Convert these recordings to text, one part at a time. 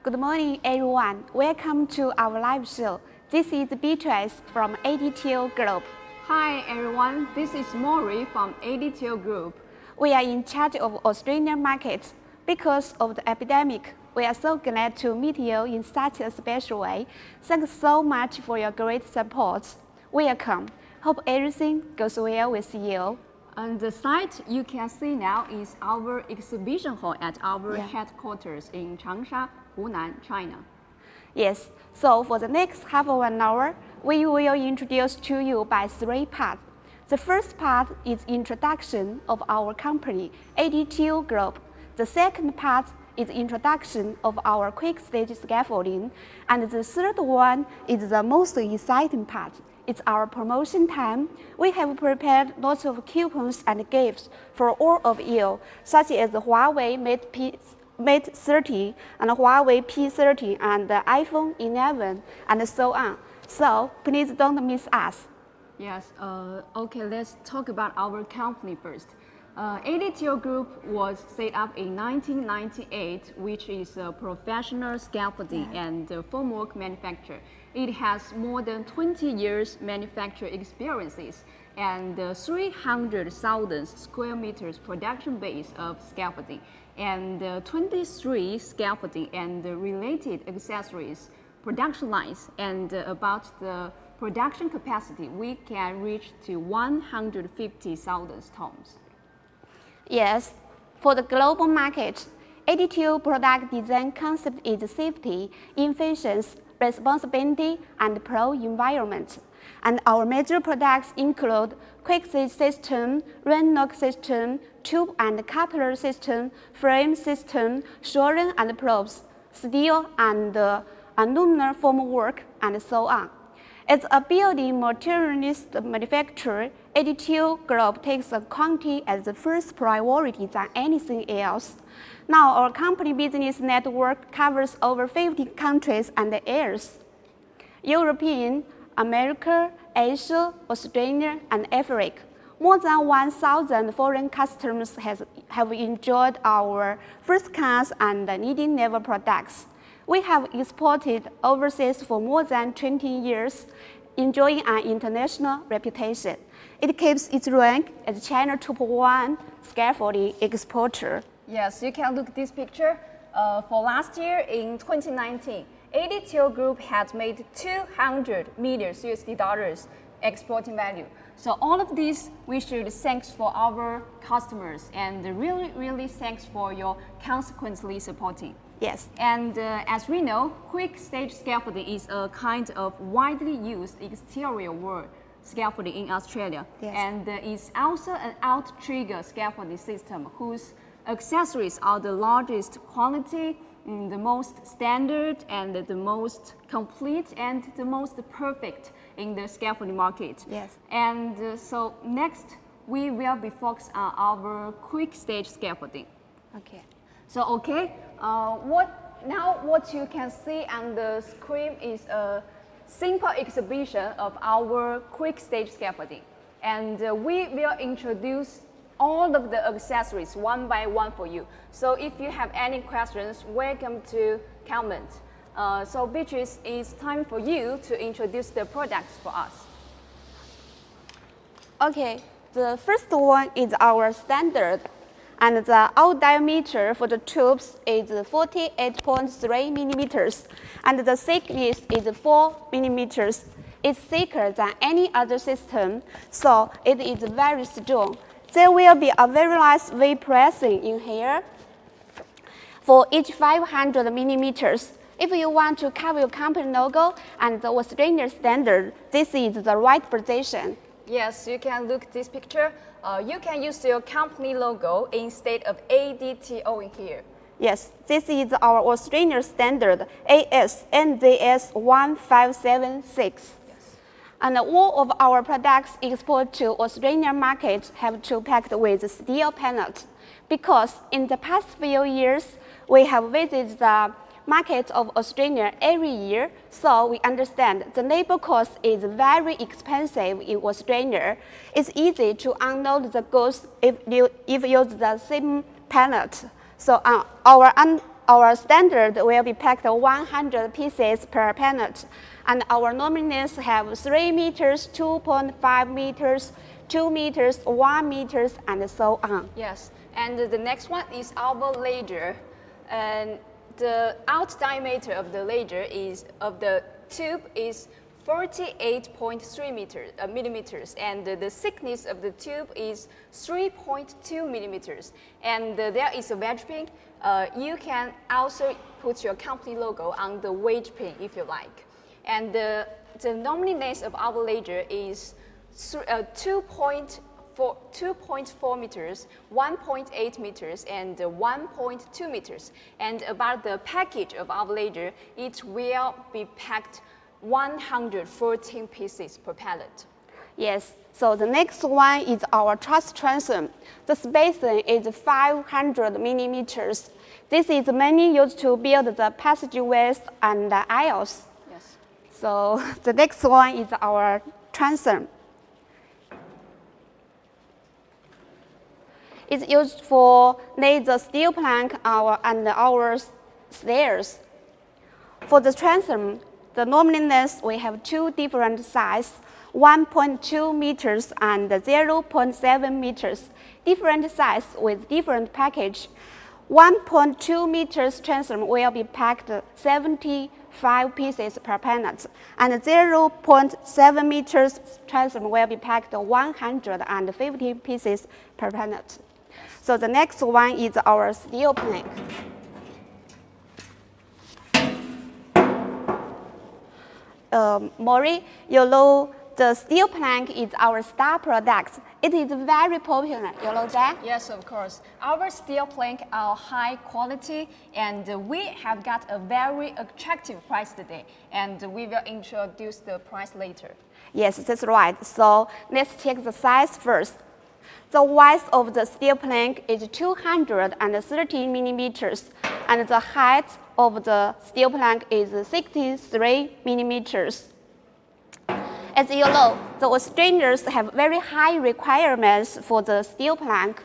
Good morning, everyone. Welcome to our live show. This is Beatrice from ADTO Group. Hi, everyone. This is Maury from ADTO Group. We are in charge of Australian markets. Because of the epidemic, we are so glad to meet you in such a special way. Thanks so much for your great support. Welcome. Hope everything goes well with you. And the site you can see now is our exhibition hall at our headquarters in Changsha, Hunan, China. Yes, so for the next half of an hour, we will introduce to you by 3 parts. The first part is introduction of our company, ADTO Group. The second part is introduction of our kwikstage scaffolding. And the third one is the most exciting part. It's our promotion time. We have prepared lots of coupons and gifts for all of you, such as the Huawei Mate 30 and Huawei P30 and the iPhone 11 and so on. So please don't miss us. Yes, okay, let's talk about our company first. ADTO Group was set up in 1998, which is a professional scaffolding and formwork manufacturer. It has more than 20 years manufacturing experiences and 300,000 square meters production base of scaffolding and 23 scaffolding and related accessories production lines. And about the production capacity, we can reach to 150,000 tons. Yes, for the global market, ADTO product design concept is safety, efficiency, responsibility, and pro-environment. And our major products include kwikstage system, rain knock system, tube and coupler system, frame system, shoring and probes, steel and aluminum formwork, and so on. As a building materialist manufacturer, ADTO Group takes quality as the first priority than anything else. Now, our company business network covers over 50 countries and areas: European, America, Asia, Australia, and Africa. More than 1,000 foreign customers have enjoyed our first-class and leading-level products. We have exported overseas for more than 20 years, enjoying an international reputation. It keeps its rank as China's top 1 scaffolding exporter. Yes, you can look at this picture. For last year, in 2019, ADTO Group had made 200 million USD exporting value. So all of this, we should thanks for our customers and really thanks for your consequently supporting. Yes. And as we know, kwikstage scaffolding is a kind of widely used exterior wall scaffolding in Australia. Yes. And it's also an outrigger scaffolding system whose accessories are the largest quality, the most standard, and the most complete and the most perfect in the scaffolding market. Yes. And so next, we will be focused on our kwikstage scaffolding. Okay. So what you can see on the screen is a simple exhibition of our kwikstage scaffolding, and we will introduce all of the accessories one by one for you. So if you have any questions, welcome to comment. So Beatrice, it's time for you to introduce the products for us. Okay, the first one is our standard, and the out diameter for the tubes is 48.3 millimeters, and the thickness is 4 millimeters. It's thicker than any other system, so it is very strong. There will be a very nice weight pressing in here for each 500 millimeters. If you want to cover your company logo and the Australian standard, this is the right position. Yes, you can look at this picture. You can use your company logo instead of ADTO in here. Yes, this is our Australian standard AS/NZS 1576. And all of our products exported to Australian market have to packed with steel panels, because in the past few years, we have visited the market of Australia every year, so we understand the labor cost is very expensive in Australia. It's easy to unload the goods if you use the same pallet. So our our standard will be packed 100 pieces per panel. And our nominals have 3 meters, 2.5 meters, 2 meters, 1 meters, and so on. Yes, and the next one is our ladder. And the out diameter of the ladder of the tube is 48.3 millimeters, and the thickness of the tube is 3.2 millimeters. And there is a wedge pin. You can also put your company logo on the wedge pin if you like. And the nominal length of our ladder is 2.4 meters, 1.8 meters, and 1.2 meters. And about the package of our ladder, it will be packed 114 pieces per pallet. Yes, so the next one is our truss transom. The spacing is 500 millimeters. This is mainly used to build the passageways and the aisles. Yes. So the next one is our transom. It's used for lay the steel plank and our stairs. For the transom, the nominal length we have 2 different sizes, 1.2 meters and 0.7 meters, different size with different package. 1.2 meters transom will be packed 75 pieces per panel, and 0.7 meters transom will be packed 150 pieces per panel. So the next one is our steel plank. Maury, you know the steel plank is our star product. It is very popular, you know that? Yes, of course. Our steel plank are high quality, and we have got a very attractive price today, and we will introduce the price later. Yes, that's right. So let's check the size first. The width of the steel plank is 230 millimeters, and the height of the steel plank is 63 millimeters. As you know, the Australians have very high requirements for the steel plank.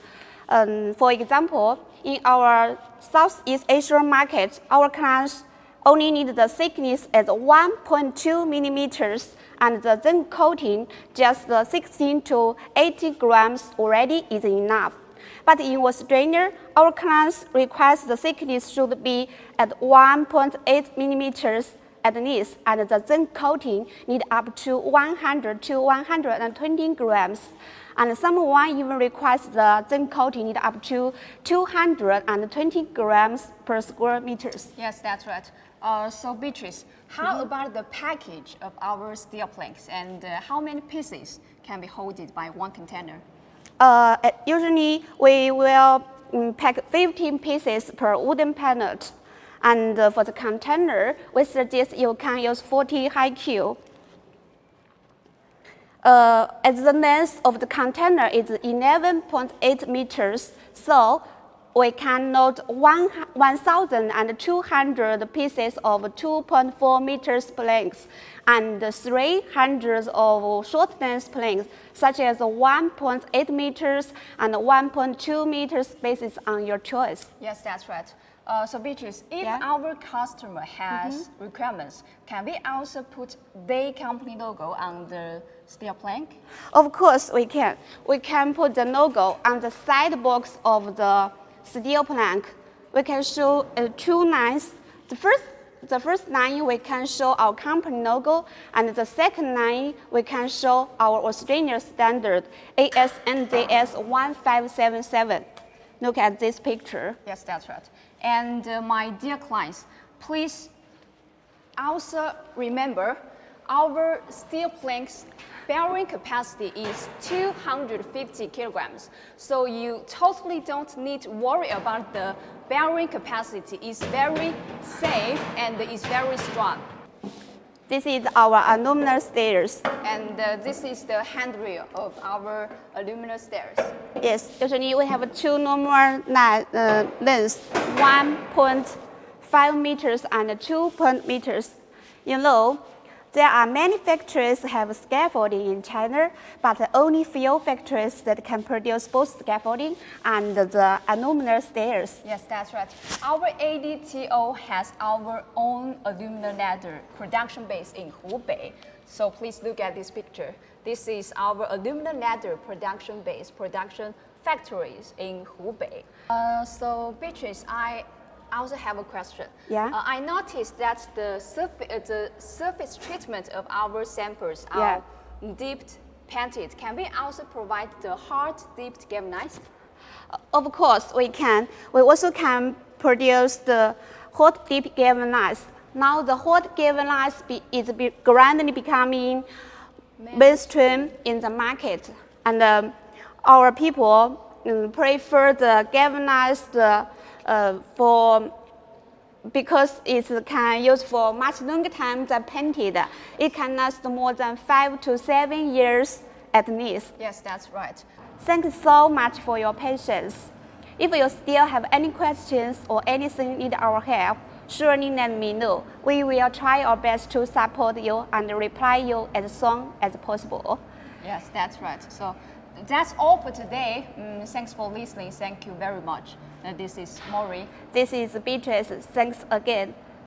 For example, in our Southeast Asian market, our clients only need the thickness at 1.2 millimeters, and the zinc coating just 16 to 80 grams already is enough. But in Australia, our clients request the thickness should be at 1.8 millimeters at least, and the zinc coating need up to 100 to 120 grams. And someone even requests the zinc coating need up to 220 grams per square meters. Yes, that's right. So Beatrice, how about the package of our steel planks, and how many pieces can be held by one container? Usually, we will pack 15 pieces per wooden panel. And for the container, we suggest you can use 40 high cube. As the length of the container is 11.8 meters, so we can load 1,200 pieces of 2.4 meters planks and 300 of short length planks, such as 1.8 meters and 1.2 meters basis on your choice. Yes, that's right. So Beatrice, if our customer has requirements, can we also put their company logo on the steel plank? Of course we can. We can put the logo on the side box of the steel plank. We can show 2 lines. The first line we can show our company logo, and the second line we can show our Australian standard ASNJS 1577. Look at this picture. Yes, that's right. And my dear clients, please also remember our steel planks bearing capacity is 250 kilograms. So you totally don't need to worry about the bearing capacity. It's very safe and it's very strong. This is our aluminum stairs. And this is the handrail of our aluminum stairs. Yes, usually we have 2 normal lengths, 1.5 meters and 2 meters. You know, There are many factories have scaffolding in China, but only few factories that can produce both scaffolding and the aluminum stairs. Yes, that's right. Our ADTO has our own aluminum ladder production base in Hubei. So please look at this picture. This is our aluminum ladder production base, production factories in Hubei. So Beatrice, I also have a question. Yeah. I noticed that the surface treatment of our samples Yeah. are dipped, painted. Can we also provide the hard dipped galvanized? Of course, we can. We also can produce the hot dip galvanized. Now the hot galvanized is gradually becoming mainstream in the market, and our people prefer the galvanized because it can use for much longer time than painted. It can last more than 5 to 7 years at least. Yes, that's right. Thank you so much for your patience. If you still have any questions or anything need our help, surely let me know. We will try our best to support you and reply you as soon as possible. Yes, that's right. So that's all for today. Thanks for listening. Thank you very much. This is Maury. This is Beatrice. Thanks again.